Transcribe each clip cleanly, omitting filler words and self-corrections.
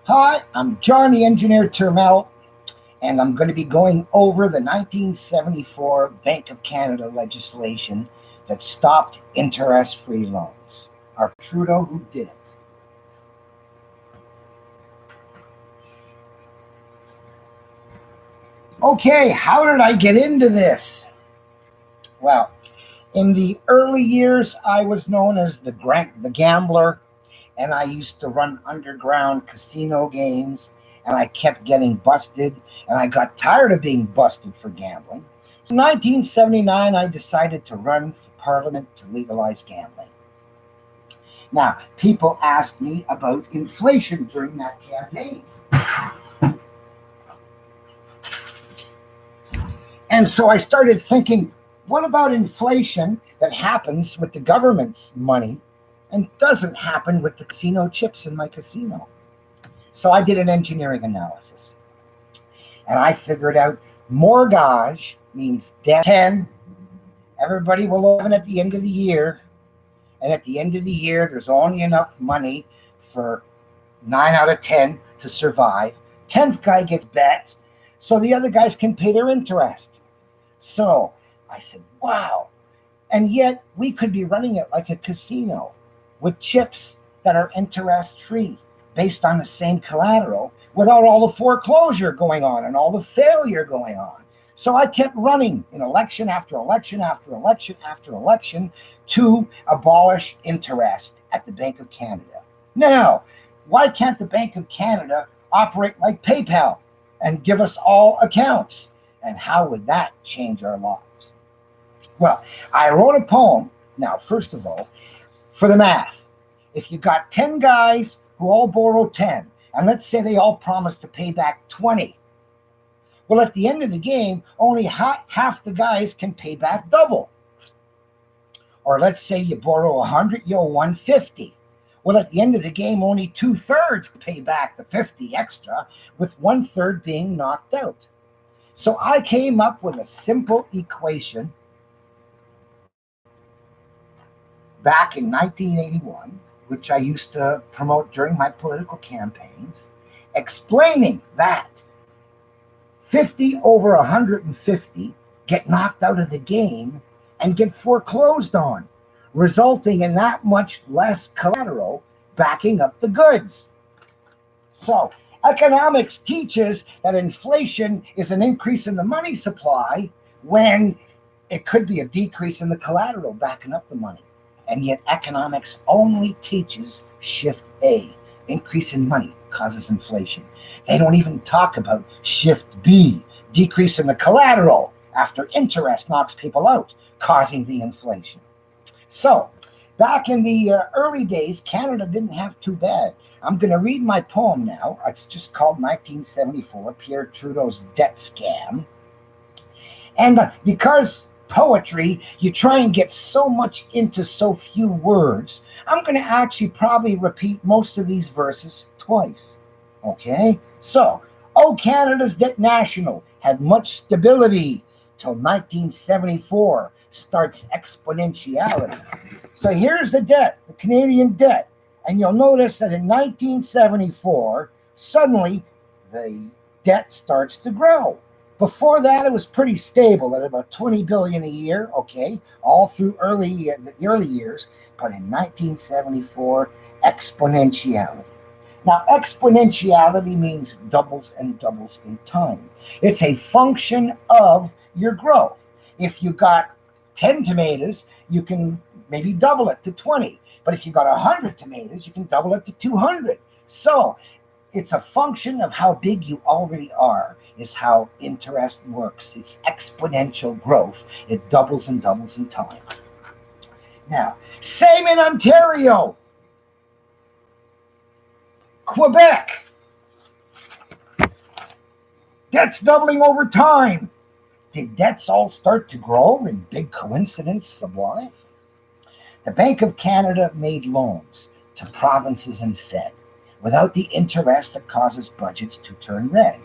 Hi, I'm John the Engineer Turmel, and I'm going to be going over the 1974 Bank of Canada legislation that stopped interest free loans. Our Trudeau who did it. Okay, how did I get into this? Well, in the early years, I was known as the gambler, and I used to run underground casino games, and I kept getting busted, and I got tired of being busted for gambling. So in 1979, I decided to run for parliament to legalize gambling. Now, people asked me about inflation during that campaign. And so I started thinking, what about inflation that happens with the government's money and doesn't happen with the casino chips in my casino? So I did an engineering analysis and I figured out mortgage means debt 10. Everybody will live in at the end of the year. And at the end of the year, there's only enough money for 9 out of 10 to survive. 10th guy gets bet so the other guys can pay their interest. So I said, wow. And yet we could be running it like a casino with chips that are interest free based on the same collateral without all the foreclosure going on and all the failure going on. So I kept running in election after election after election after election to abolish interest at the Bank of Canada. Now, why can't the Bank of Canada operate like PayPal and give us all accounts? And how would that change our lives? Well, I wrote a poem. Now, first of all, for the math, if you got 10 guys who all borrow 10, and let's say they all promise to pay back 20, well, at the end of the game, only half the guys can pay back double. Or let's say you borrow 100, you owe 150. Well, at the end of the game, only 2/3 pay back the 50 extra, with 1/3 being knocked out. So I came up with a simple equation back in 1981, which I used to promote during my political campaigns, explaining that 50 over 150 get knocked out of the game and get foreclosed on, resulting in that much less collateral backing up the goods. So, economics teaches that inflation is an increase in the money supply when it could be a decrease in the collateral backing up the money. And yet, economics only teaches shift A, increase in money causes inflation. They don't even talk about shift B, decrease in the collateral after interest knocks people out, causing the inflation. So, back in the early days, Canada didn't have too bad. I'm going to read my poem now. It's just called 1974, Pierre Trudeau's Debt Scam. And because poetry, you try and get so much into so few words, I'm going to actually probably repeat most of these verses twice. Okay? So, oh, Canada's debt national had much stability till 1974 starts exponentiality. So here's the debt, the Canadian debt. And you'll notice that in 1974, suddenly the debt starts to grow. Before that, it was pretty stable at about 20 billion a year, okay, all through the early years. But in 1974, exponentiality. Now, exponentiality means doubles and doubles in time. It's a function of your growth. If you got 10 tomatoes, you can maybe double it to 20. But if you got 100 tomatoes, you can double it to 200. So it's a function of how big you already are, is how interest works. It's exponential growth. It doubles and doubles in time. Now, same in Ontario, Quebec. Debt's doubling over time. Did debts all start to grow in big coincidence sublime? The Bank of Canada made loans to provinces and Fed without the interest that causes budgets to turn red.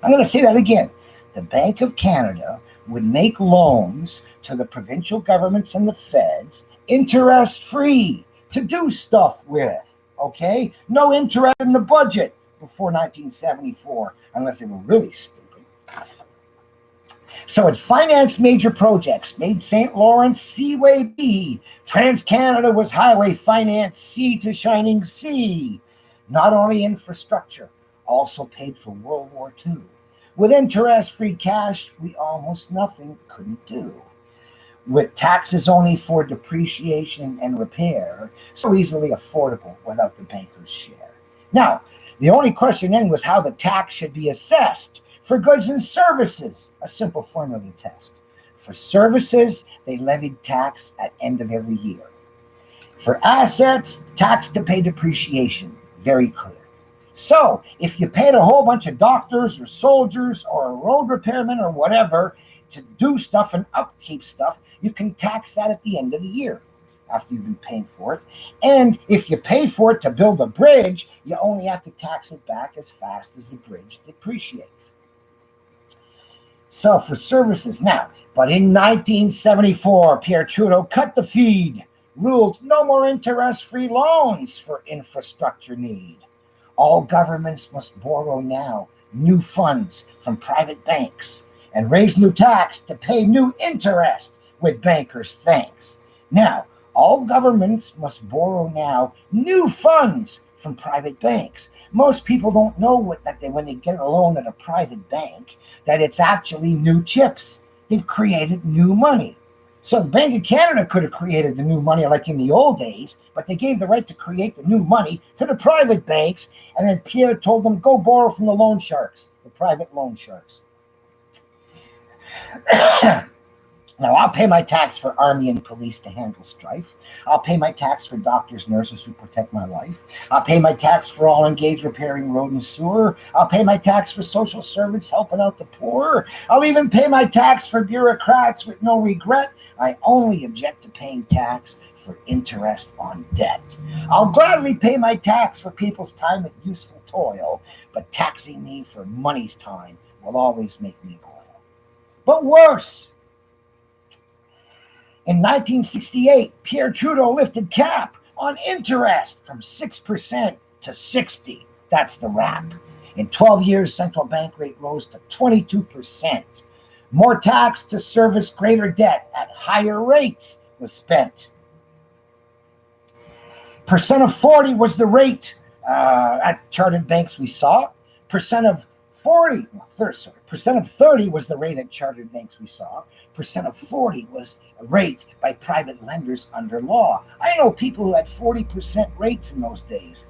I'm going to say that again. The Bank of Canada would make loans to the provincial governments and the feds interest free to do stuff with. Okay? No interest in the budget. before 1974, unless they were really stupid. So it financed major projects, made St. Lawrence Seaway B. Trans-Canada was highway finance C to shining sea. Not only infrastructure, also paid for World War II. With interest-free cash, we almost nothing couldn't do. With taxes only for depreciation and repair, so easily affordable without the banker's share. Now, the only question then was how the tax should be assessed. For goods and services, a simple formula to test. For services, they levied tax at end of every year. For assets, tax to pay depreciation, very clear. So, if you paid a whole bunch of doctors or soldiers or a road repairman or whatever to do stuff and upkeep stuff, you can tax that at the end of the year after you've been paying for it. And if you pay for it to build a bridge, you only have to tax it back as fast as the bridge depreciates. So for services now, but in 1974, Pierre Trudeau cut the feed, ruled no more interest-free loans for infrastructure need. All governments must borrow now new funds from private banks and raise new tax to pay new interest with bankers' thanks. Now, all governments must borrow now new funds from private banks. Most people don't know that when they get a loan at a private bank, that it's actually new chips. They've created new money. So the Bank of Canada could have created the new money like in the old days, but they gave the right to create the new money to the private banks, and then Pierre told them, go borrow from the loan sharks, the private loan sharks. Now, I'll pay my tax for army and police to handle strife. I'll pay my tax for doctors, nurses who protect my life. I'll pay my tax for all engaged repairing road and sewer. I'll pay my tax for social servants helping out the poor. I'll even pay my tax for bureaucrats with no regret. I only object to paying tax for interest on debt. I'll gladly pay my tax for people's time at useful toil, but taxing me for money's time will always make me boil. But worse, in 1968, Pierre Trudeau lifted cap on interest from 6% to 60%. That's the wrap. In 12 years, central bank rate rose to 22%. More tax to service greater debt at higher rates was spent. Percent of 40 was the rate at chartered banks we saw. Percent of 30 was the rate at chartered banks we saw. Percent of 40 was a rate by private lenders under law. I know people who had 40% rates in those days.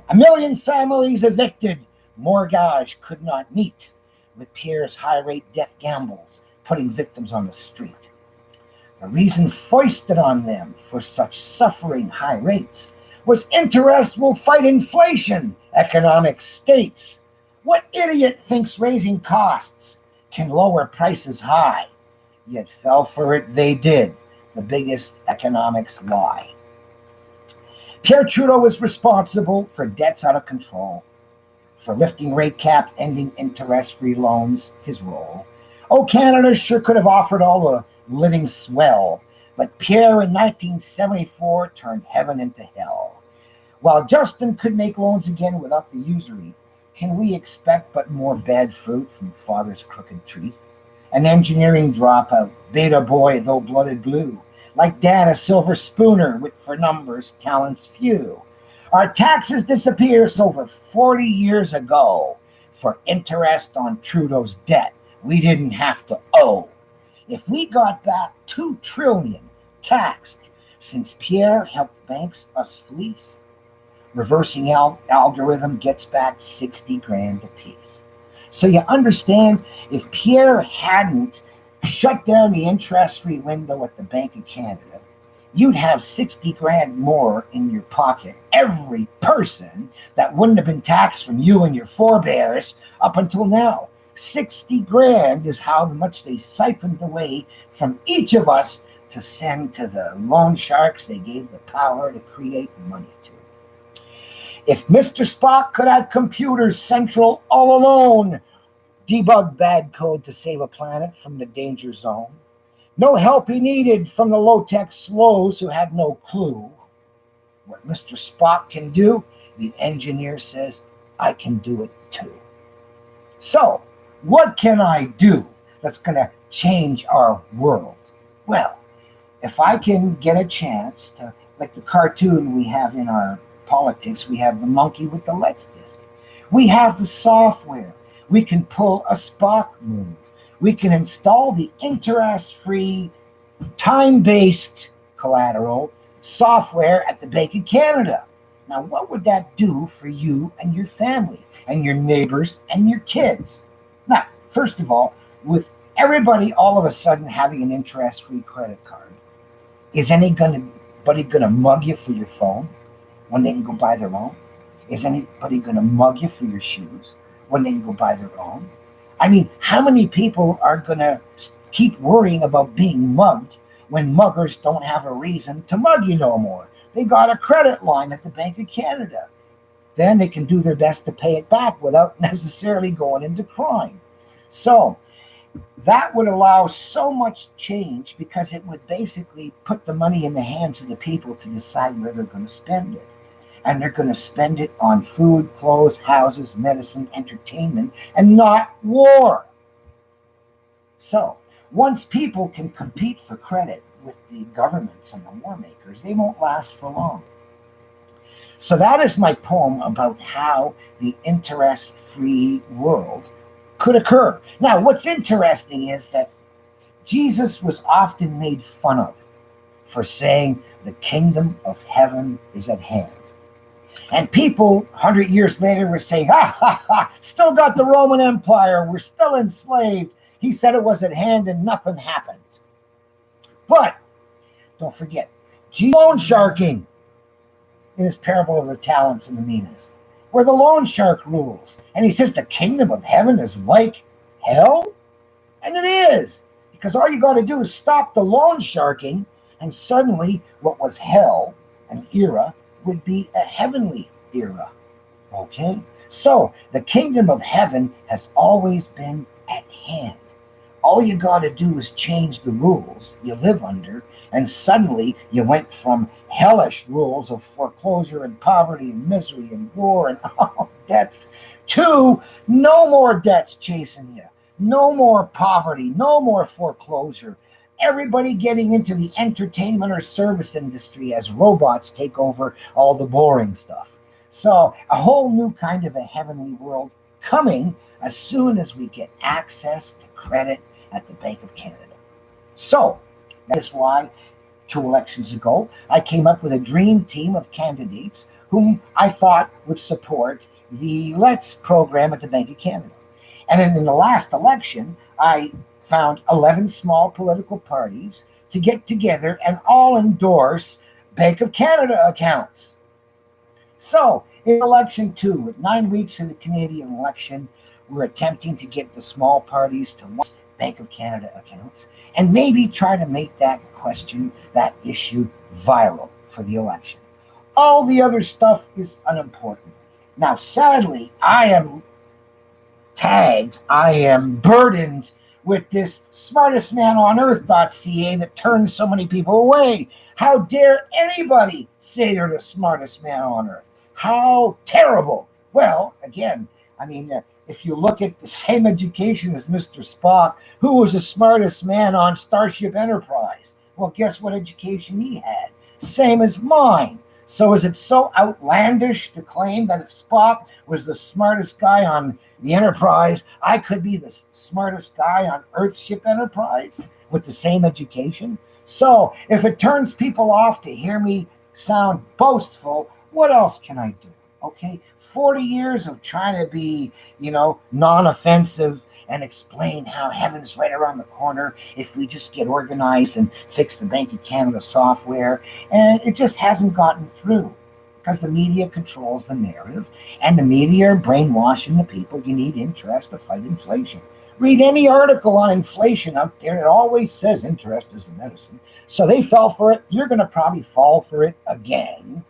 1 million families evicted. Mortgage could not meet with Pierre's high-rate death gambles, putting victims on the street. The reason foisted on them for such suffering high rates was interest will fight inflation, economic states. What idiot thinks raising costs can lower prices high? Yet fell for it they did, the biggest economics lie. Pierre Trudeau was responsible for debts out of control, for lifting rate cap, ending interest-free loans, his role. Oh, Canada sure could have offered all the living swell, but Pierre in 1974 turned heaven into hell. While Justin could make loans again without the usury, can we expect but more bad fruit from father's crooked tree? An engineering dropout, beta boy though blooded blue, like dad a silver spooner with for numbers talents few. Our taxes disappears over 40 years ago for interest on Trudeau's debt we didn't have to owe. If we got back $2 trillion taxed since Pierre helped banks us fleece, reversing algorithm gets back 60 grand apiece. So you understand, if Pierre hadn't shut down the interest-free window at the Bank of Canada, you'd have 60 grand more in your pocket every person that wouldn't have been taxed from you and your forebears up until now. 60 grand is how much they siphoned away from each of us to send to the loan sharks they gave the power to create money to. If Mr. Spock could have computers central all alone, debug bad code to save a planet from the danger zone, no help he needed from the low-tech slows who had no clue. What Mr. Spock can do, the engineer says, I can do it too. So, what can I do that's going to change our world? Well, if I can get a chance to, like the cartoon we have in our politics, we have the monkey with the Let's disc. We have the software. We can pull a Spock move. We can install the interest-free, time-based collateral software at the Bank of Canada. Now, what would that do for you and your family and your neighbors and your kids? Now, first of all, with everybody all of a sudden having an interest-free credit card, is anybody going to mug you for your phone when they can go buy their own? Is anybody going to mug you for your shoes when they can go buy their own? I mean, how many people are going to keep worrying about being mugged when muggers don't have a reason to mug you no more? They got a credit line at the Bank of Canada. Then they can do their best to pay it back without necessarily going into crime. So that would allow so much change because it would basically put the money in the hands of the people to decide where they're going to spend it. And they're going to spend it on food, clothes, houses, medicine, entertainment, and not war. So once people can compete for credit with the governments and the war makers, they won't last for long. So that is my poem about how the interest-free world could occur. Now, what's interesting is that Jesus was often made fun of for saying the kingdom of heaven is at hand. And people 100 years later were saying, ha, ha, ha, still got the Roman Empire. We're still enslaved. He said it was at hand and nothing happened. But don't forget, loan sharking in his parable of the talents and the minas, where the loan shark rules. And he says the kingdom of heaven is like hell. And it is, because all you got to do is stop the loan sharking, and suddenly what was hell, an era, would be a heavenly era. Okay? So the kingdom of heaven has always been at hand. All you got to do is change the rules you live under, and suddenly you went from hellish rules of foreclosure and poverty and misery and war and debts to no more debts chasing you, no more poverty, no more foreclosure. Everybody getting into the entertainment or service industry as robots take over all the boring stuff. So a whole new kind of a heavenly world coming as soon as we get access to credit at the Bank of Canada. So that is why 2 elections ago, I came up with a dream team of candidates whom I thought would support the Let's program at the Bank of Canada. And in the last election, I found 11 small political parties to get together and all endorse Bank of Canada accounts. So in election 2, with 9 weeks in the Canadian election, we're attempting to get the small parties to launch Bank of Canada accounts and maybe try to make that question, that issue, viral for the election. All the other stuff is unimportant. Now, sadly, I am burdened with this smartestmanonearth.ca that turns so many people away. How dare anybody say they're the smartest man on earth? How terrible. Well, again, I mean, if you look at the same education as Mr. Spock, who was the smartest man on Starship Enterprise? Well, guess what education he had? Same as mine. So is it so outlandish to claim that if Spock was the smartest guy on the Enterprise, I could be the smartest guy on Earthship Enterprise with the same education? So if it turns people off to hear me sound boastful, what else can I do? Okay, 40 years of trying to be, non-offensive and explain how heaven's right around the corner if we just get organized and fix the Bank of Canada software. And it just hasn't gotten through because the media controls the narrative, and the media are brainwashing the people. You need interest to fight inflation. Read any article on inflation out there, and it always says interest is the medicine. So they fell for it. You're going to probably fall for it again.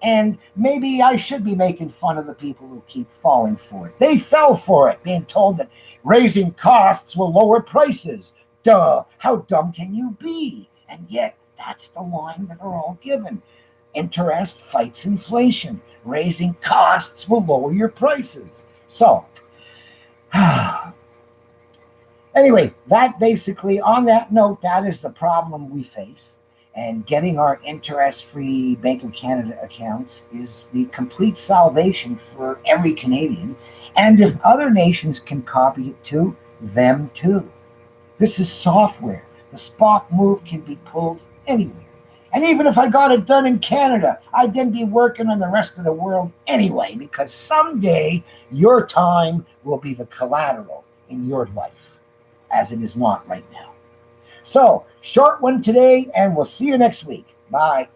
And maybe I should be making fun of the people who keep falling for it. They fell for it, being told that raising costs will lower prices. Duh, how dumb can you be? And yet, that's the line that are all given. Interest fights inflation. raising costs will lower your prices. So, anyway, that basically, on that note, that is the problem we face. And getting our interest-free Bank of Canada accounts is the complete salvation for every Canadian. And if other nations can copy it too, them too. This is software. The Spock move can be pulled anywhere. And even if I got it done in Canada, I'd then be working on the rest of the world anyway, because someday your time will be the collateral in your life, as it is not right now. So, short one today, and we'll see you next week. Bye.